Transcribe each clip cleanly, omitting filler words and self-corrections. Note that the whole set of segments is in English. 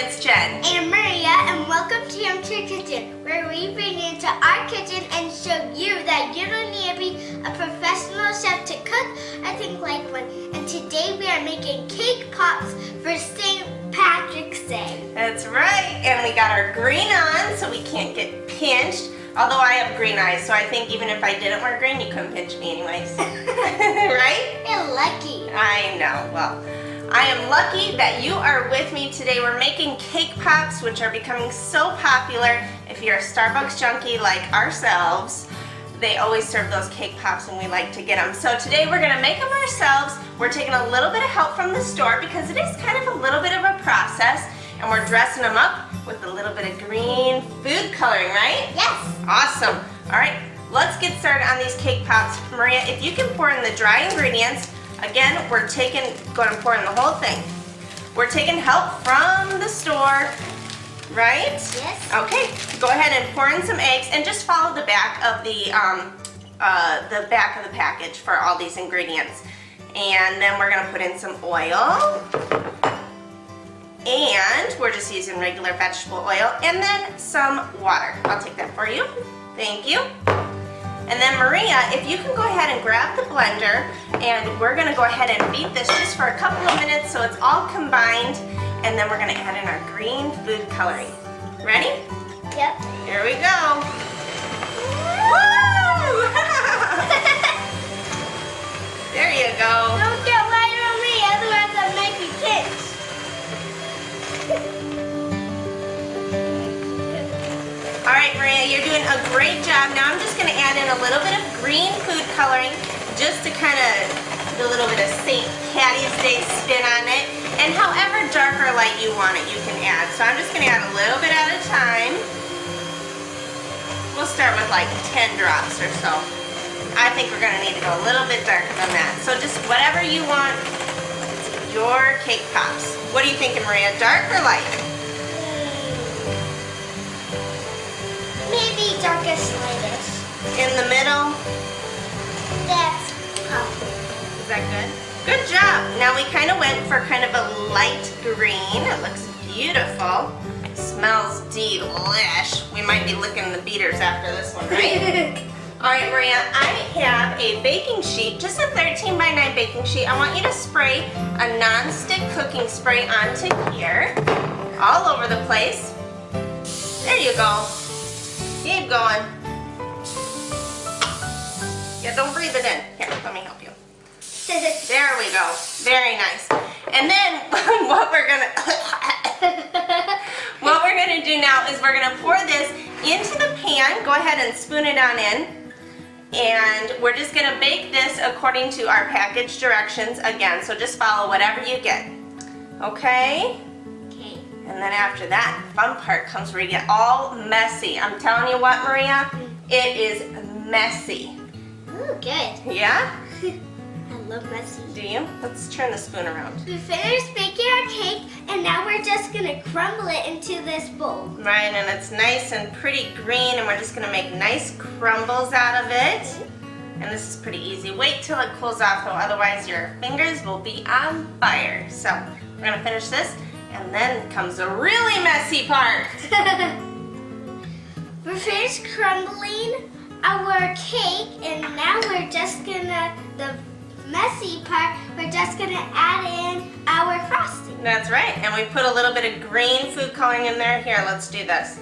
it's Jen. And Maria, and welcome to Untitled Kitchen, where we bring you into our kitchen and show you that you don't need to be a professional chef to cook or think like one. And today we are making cake pops for St. Patrick's Day. That's right, and we got our green on so we can't get pinched. Although I have green eyes, so I think even if I didn't wear green, you couldn't pinch me anyways. Right? You're lucky. I know. Well, I am lucky that you are with me today. We're making cake pops, which are becoming so popular. If you're a Starbucks junkie like ourselves, they always serve those cake pops and we like to get them. So today we're gonna make them ourselves. We're taking a little bit of help from the store because it is kind of a little bit of a process, and we're dressing them up with a little bit of green food coloring, right? Yes. Awesome. All right, let's get started on these cake pops. Maria, if you can pour in the dry ingredients. Again, we're going to pour in the whole thing. We're taking help from the store, right? Yes. Okay, go ahead and pour in some eggs and just follow the back of the package for all these ingredients. And then we're going to put in some oil. And we're just using regular vegetable oil, and then some water. I'll take that for you. Thank you. And then Maria, if you can go ahead and grab the blender, and we're gonna go ahead and beat this just for a couple of minutes so it's all combined, and then we're gonna add in our green food coloring. Ready? Yep. Here we go. Woo! There you go. Don't get lighter on me, otherwise I might be pinched. All right, Maria, you're doing a great job. Now I'm just going to add in a little bit of green food coloring just to kind of put a little bit of St. Patty's Day spin on it. And however dark or light you want it, you can add. So I'm just going to add a little bit at a time. We'll start with like 10 drops or so. I think we're going to need to go a little bit darker than that. So just whatever you want, your cake pops. What are you thinking, Maria? Dark or light? Maybe darkest, lightest. In the middle? That's pop. Is that good? Good job. Now we kind of went for kind of a light green. It looks beautiful. Smells delish. We might be licking the beaters after this one, right? All right, Maria, I have a baking sheet, just a 13 by 9 baking sheet. I want you to spray a non-stick cooking spray onto here, all over the place. There you go. Keep going. Yeah, don't breathe it in. Here, let me help you. There we go. Very nice. And then what we're gonna do now is we're gonna pour this into the pan. Go ahead and spoon it on in. And we're just gonna bake this according to our package directions again. So just follow whatever you get. Okay? And then after that, fun part comes where you get all messy. I'm telling you what, Maria, it is messy. Ooh, good. Yeah? I love messy. Do you? Let's turn the spoon around. We finished baking our cake, and now we're just gonna crumble it into this bowl. Right, and it's nice and pretty green, and we're just gonna make nice crumbles out of it. And this is pretty easy. Wait till it cools off though, otherwise your fingers will be on fire. So we're gonna finish this. And then comes the really messy part. We're finished crumbling our cake, and now we're just gonna, the messy part, we're just gonna add in our frosting. That's right, and we put a little bit of green food coloring in there. Here, let's do this.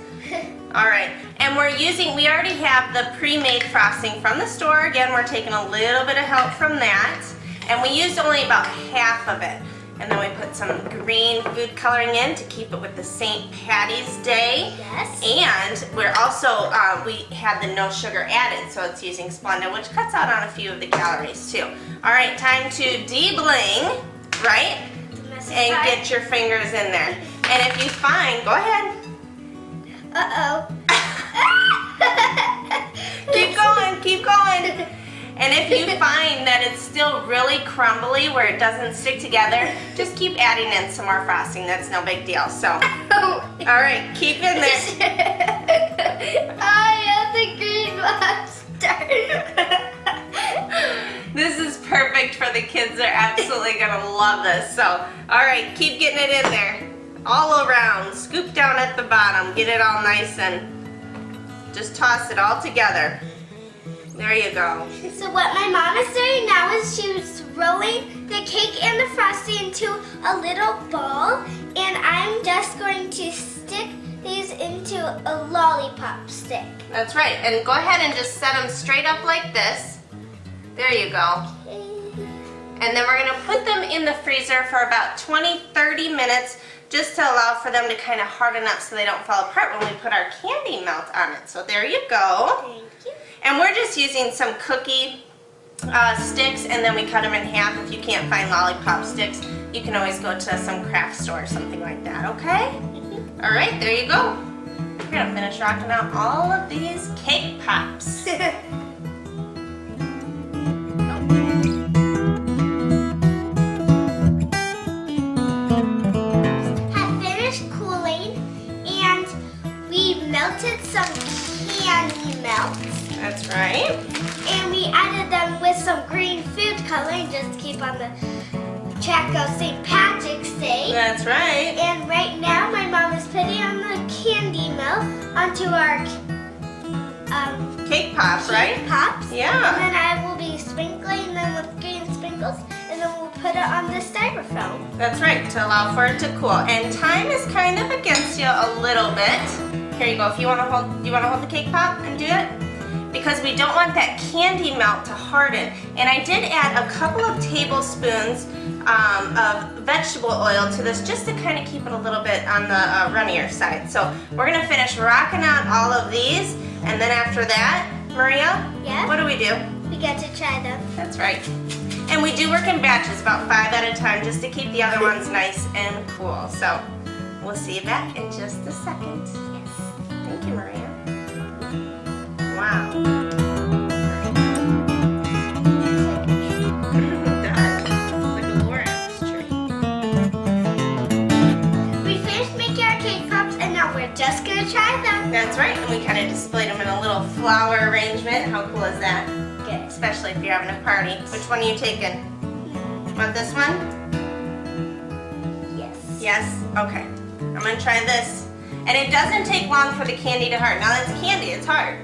All right, and we already have the pre-made frosting from the store. Again, we're taking a little bit of help from that. And we used only about half of it. And then we put some green food coloring in to keep it with the St. Patty's Day. Yes. And we're also, we had the no sugar added, so it's using Splenda, which cuts out on a few of the calories too. All right, time to de-bling, right? And get your fingers in there. And if you find, go ahead. Uh-oh. Keep going, keep going. And if you find that it's still really crumbly where it doesn't stick together, just keep adding in some more frosting. That's no big deal. So, all right, keep in there. I have the green lobster. This is perfect for the kids. They're absolutely gonna love this. So, all right, keep getting it in there. all around. Scoop down at the bottom. Get it all nice and just toss it all together. There you go. So what my mom is doing now is she's rolling the cake and the frosting into a little ball, and I'm just going to stick these into a lollipop stick. That's right, and go ahead and just set them straight up like this. There you go. And then we're gonna put them in the freezer for about 20-30 minutes just to allow for them to kind of harden up so they don't fall apart when we put our candy melt on it. So there you go. Thank you. And we're just using some cookie sticks, and then we cut them in half. If you can't find lollipop sticks, you can always go to some craft store or something like that, okay? All right, there you go. We're gonna finish rocking out all of these cake pops. Had finished cooling, and we melted some candy melts. That's right. And we added them with some green food coloring just to keep on the track of St. Patrick's Day. That's right. And right now my mom is putting on the candy melt onto our Cake pops, right? cake pops. Yeah. And then I will be sprinkling them with green sprinkles, and then we'll put it on the styrofoam. That's right, to allow for it to cool. And time is kind of against you a little bit. Here you go. If you want to hold the cake pop and do it? Because we don't want that candy melt to harden. And I did add a couple of tablespoons of vegetable oil to this just to kind of keep it a little bit on the runnier side. So we're gonna finish rocking out all of these, and then after that, Maria, Yeah? what do? We get to try them. That's right. And we do work in batches, about 5 at a time, just to keep the other ones nice and cool. So we'll see you back in just a second. Yes. Thank you, Maria. Wow. It does. Like a Lorenz tree. We finished making our cake pops, and now we're just gonna try them. That's right, and we kind of displayed them in a little flower arrangement. How cool is that? Good. Especially if you're having a party. Which one are you taking? Want this one? Yes. Yes? Okay. I'm gonna try this. And it doesn't take long for the candy to harden. Now that's candy, it's hard.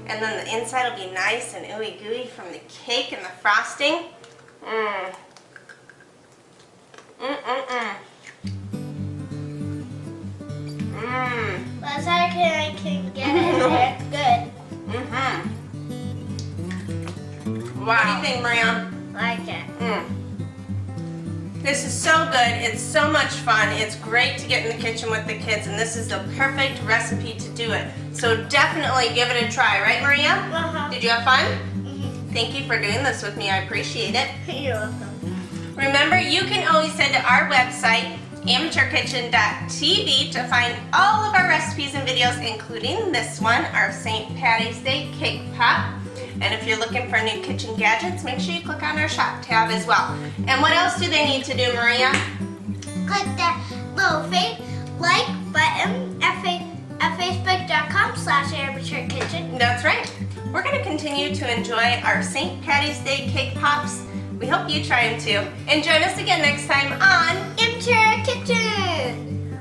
And then the inside will be nice and ooey gooey from the cake and the frosting. Mmm. Mmm. Mmm. Well, as hard as I can get it there. Good. Mm-hmm. Wow. What do you think, Maria? Like it. This is so good. It's so much fun. It's great to get in the kitchen with the kids, and this is the perfect recipe to do it. So definitely give it a try, right, Maria? Uh-huh. Did you have fun? Mm-hmm. Thank you for doing this with me. I appreciate it. You're welcome. Remember, you can always head to our website, amateurkitchen.tv, to find all of our recipes and videos, including this one, our St. Patty's Day Cake Pop. And if you're looking for new kitchen gadgets, make sure you click on our shop tab as well. And what else do they need to do, Maria? Click that little like button at facebook.com/amateurkitchen. That's right. We're going to continue to enjoy our St. Patty's Day Cake Pops. We hope you try them too. And join us again next time on Amateur Kitchen.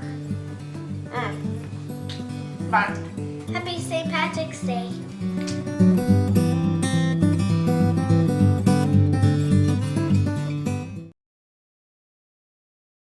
Bye. Happy St. Patrick's Day.